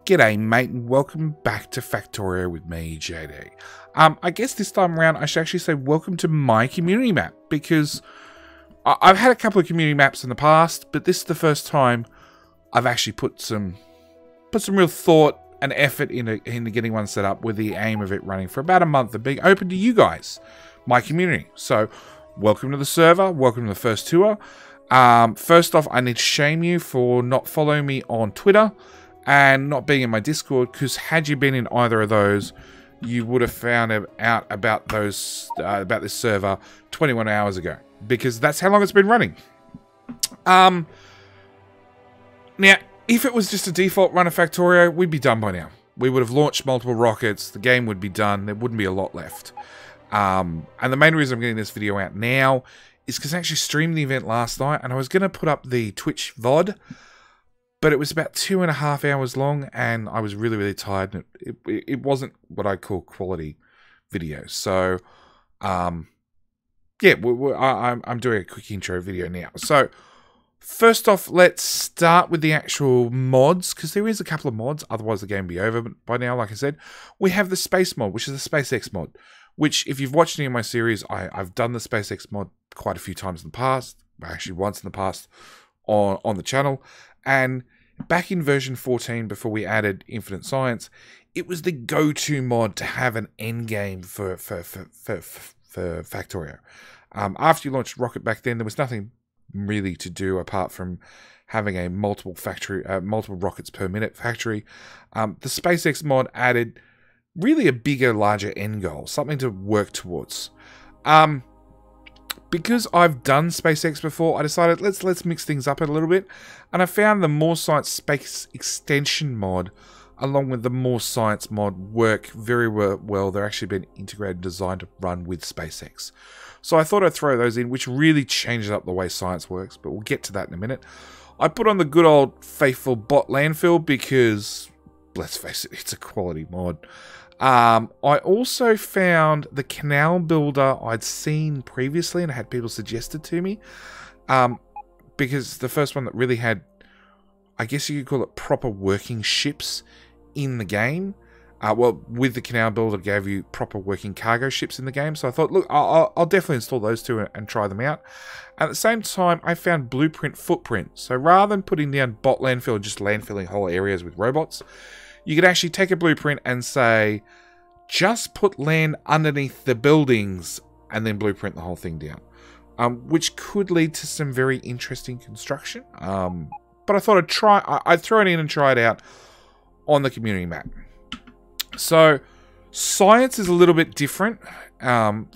G'day mate and welcome back to Factorio with me, JD. I guess this time around I should actually say welcome to my community map, because I've had a couple of community maps in the past, but this is the first time I've actually put some real thought and effort into getting one set up, with the aim of it running for about a month and being open to you guys, my community. So welcome to the server, welcome to the first tour. First off, I need to shame you for not following me on Twitter and not being in my Discord, because had you been in either of those, you would have found out about those about this server 21 hours ago, because that's how long it's been running. Now, if it was just a default run of Factorio, we'd be done by now. We would have launched multiple rockets, the game would be done, there wouldn't be a lot left. And the main reason I'm getting this video out now is because I actually streamed the event last night, and I was going to put up the Twitch VOD, but it was about 2.5 hours long, and I was really, really tired. And it wasn't what I call quality video. So, yeah, I'm doing a quick intro video now. So, first off, let's start with the actual mods, because there is a couple of mods. Otherwise, the game would be over by now, like I said. We have the space mod, which is the SpaceX mod, which, if you've watched any of my series, I've done the SpaceX mod quite a few times in the past. Actually, once in the past on the channel. And back in version 14, before we added Infinite Science, it was the go-to mod to have an end game for Factorio. After you launched Rocket back then, there was nothing really to do apart from having a multiple rockets per minute factory. The SpaceX mod added really a bigger, larger end goal, something to work towards. Because I've done SpaceX before, I decided let's mix things up a little bit, and I found the More Science Space Extension mod along with the More Science mod work very well. They're actually been integrated and designed to run with SpaceX. So I thought I'd throw those in, which really changes up the way science works, but we'll get to that in a minute. I put on the good old faithful bot landfill because, let's face it, it's a quality mod. I also found the canal builder I'd seen previously and had people suggested to me, because the first one that really had, I guess you could call it, proper working ships in the game. Well, with the canal builder, it gave you proper working cargo ships in the game. So I thought, look, I'll definitely install those two and try them out. At the same time, I found blueprint footprint. So rather than putting down bot landfill and just landfilling whole areas with robots, you could actually take a blueprint and say, just put land underneath the buildings and then blueprint the whole thing down. Which could lead to some very interesting construction. But I thought I'd throw it in and try it out on the community map. So, science is a little bit different.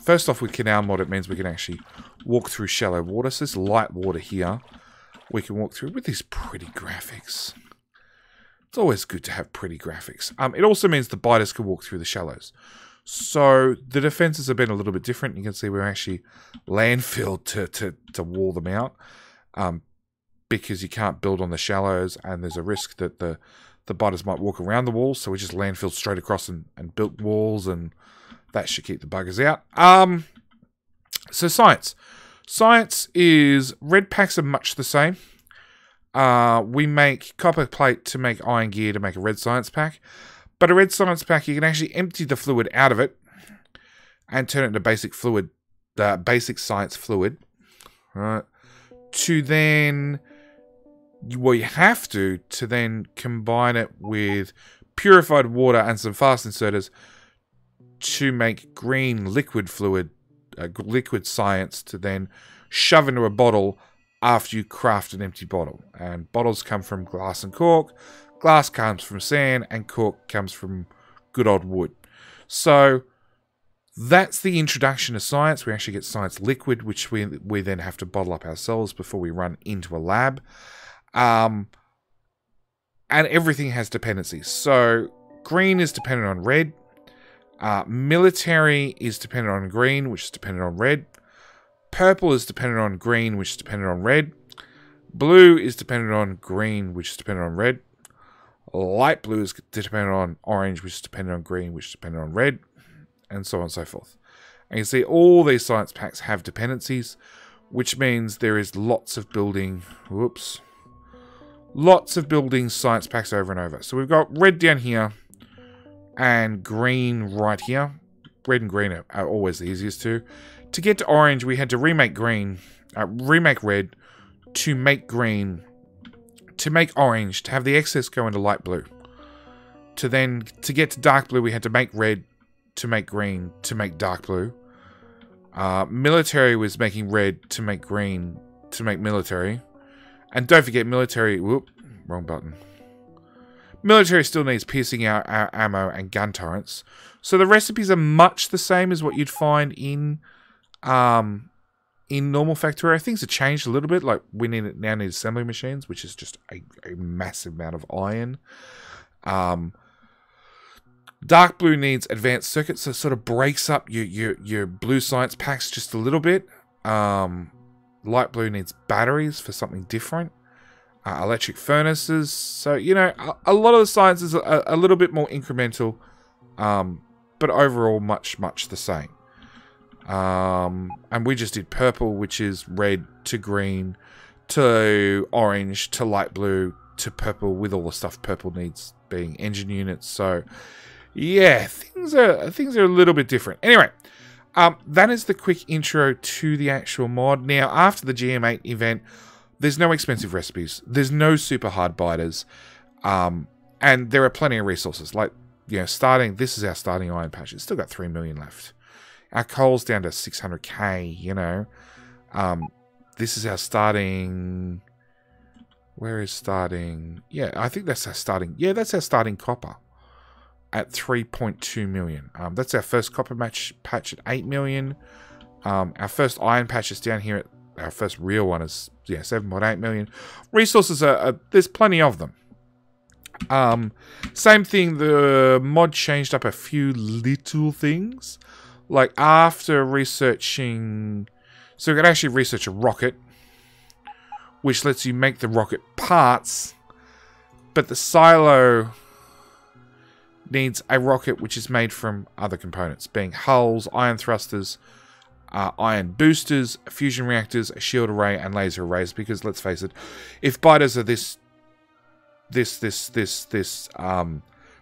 First off, with canal mod, it means we can actually walk through shallow water. So there's light water here. We can walk through with these pretty graphics. It's always good to have pretty graphics. It also means the biters can walk through the shallows. So the defenses have been a little bit different. You can see we're actually landfilled to wall them out, because you can't build on the shallows, and there's a risk that the biters might walk around the walls. So we just landfilled straight across and built walls, and that should keep the buggers out. So science. Science is, red packs are much the same. We make copper plate to make iron gear to make a red science pack. But a red science pack, you can actually empty the fluid out of it and turn it into basic fluid, basic science fluid. Right. To then, well, you have to then combine it with purified water and some fast inserters to make green liquid fluid, liquid science, to then shove into a bottle after you craft an empty bottle. And bottles come from glass and cork, glass comes from sand, and cork comes from good old wood. So that's the introduction to science. We actually get science liquid, which we then have to bottle up ourselves before we run into a lab. And everything has dependencies. So green is dependent on red. Military is dependent on green, which is dependent on red. Purple is dependent on green, which is dependent on red. Blue is dependent on green, which is dependent on red. Light blue is dependent on orange, which is dependent on green, which is dependent on red. And so on and so forth. And you see all these science packs have dependencies, which means there is lots of building lots of building science packs over and over. So we've got red down here and green right here. Red and green are always the easiest to. To get to orange, we had to remake green, remake red, to make green, to make orange, to have the excess go into light blue. To get to dark blue, we had to make red, to make green, to make dark blue. Military was making red to make green, to make military. And don't forget military, whoop, wrong button. Military still needs piercing our ammo and gun turrets. So the recipes are much the same as what you'd find in normal Factorio. Things have changed a little bit. Like we now need assembly machines, which is just a massive amount of iron. Dark blue needs advanced circuits, so it sort of breaks up your blue science packs just a little bit. Light blue needs batteries for something different. Electric furnaces. So, you know, a lot of the sciences are a little bit more incremental, but overall much the same. And we just did purple, which is red to green to orange to light blue to purple, with all the stuff purple needs being engine units. So, yeah, things are a little bit different. Anyway, that is the quick intro to the actual mod. Now, after the GM8 event, there's no expensive recipes. There's no super hard biters. And there are plenty of resources. Like, you know, this is our starting iron patch. It's still got 3 million left. Our coal's down to 600k, you know. This is our starting... Where is starting? Yeah, I think that's our starting... Yeah, that's our starting copper at 3.2 million. That's our first copper patch at 8 million. Our first iron patch is down here at... Our first real one is, yeah, 7.8 million. Resources there's plenty of them. Same thing, the mod changed up a few little things. Like after researching... So we can actually research a rocket, which lets you make the rocket parts. But the silo needs a rocket which is made from other components, being hulls, iron thrusters, iron boosters, fusion reactors, a shield array, and laser arrays. Because let's face it, if biters are this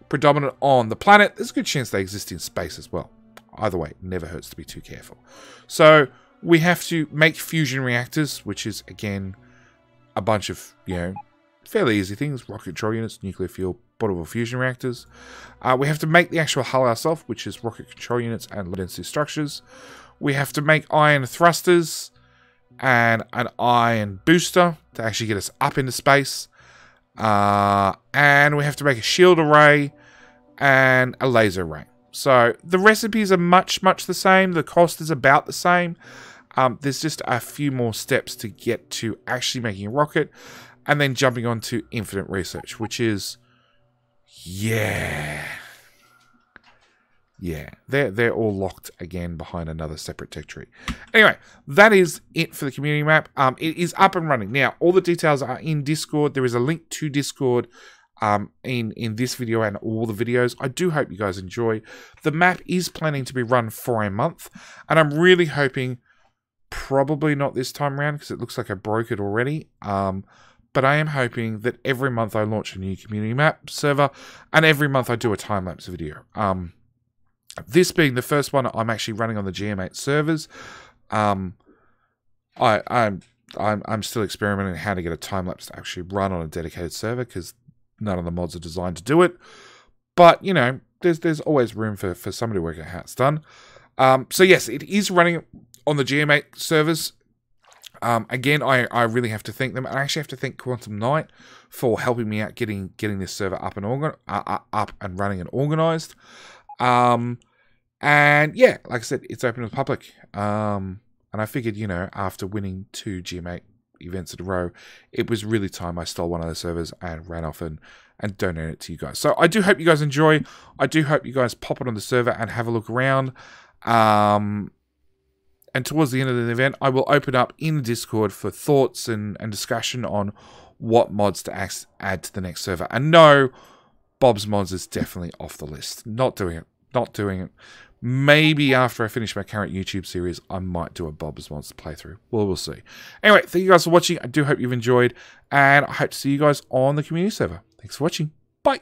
predominant on the planet, there's a good chance they exist in space as well. Either way, it never hurts to be too careful. So we have to make fusion reactors, which is again a bunch of, you know, fairly easy things: rocket control units, nuclear fuel, portable fusion reactors. We have to make the actual hull ourselves, which is rocket control units and low density structures. We have to make iron thrusters and an iron booster to actually get us up into space. And we have to make a shield array and a laser array. So the recipes are much the same. The cost is about the same. There's just a few more steps to get to actually making a rocket and then jumping on to infinite research, which is, yeah, they're all locked again behind another separate tech tree. Anyway, that is it for the community map. It is up and running. Now, all the details are in Discord. There is a link to Discord in this video and all the videos. I do hope you guys enjoy. The map is planning to be run for a month, and I'm really hoping, probably not this time around because it looks like I broke it already, but I am hoping that every month I launch a new community map server, and every month I do a time-lapse video. This being the first one I'm actually running on the GM8 servers. I'm still experimenting how to get a time-lapse to actually run on a dedicated server, because none of the mods are designed to do it. But, you know, there's always room for somebody to work out how it's done. So yes, it is running on the GM8 servers. Again, I really have to thank them. I actually have to thank Quantum Knight for helping me out getting this server up and running and organized. And yeah, like I said, it's open to the public. And I figured, you know, after winning 2 GM8 events in a row, it was really time I stole one of the servers and ran off and donated it to you guys. So I do hope you guys enjoy. I do hope you guys pop it on the server and have a look around. And towards the end of the event, I will open up in Discord for thoughts and discussion on what mods to add to the next server. And no, Bob's Mods is definitely off the list. Not doing it. Maybe after I finish my current YouTube series, I might do a Bob's Mods playthrough. Well, we'll see. Anyway, thank you guys for watching. I do hope you've enjoyed, and I hope to see you guys on the community server. Thanks for watching. Bye.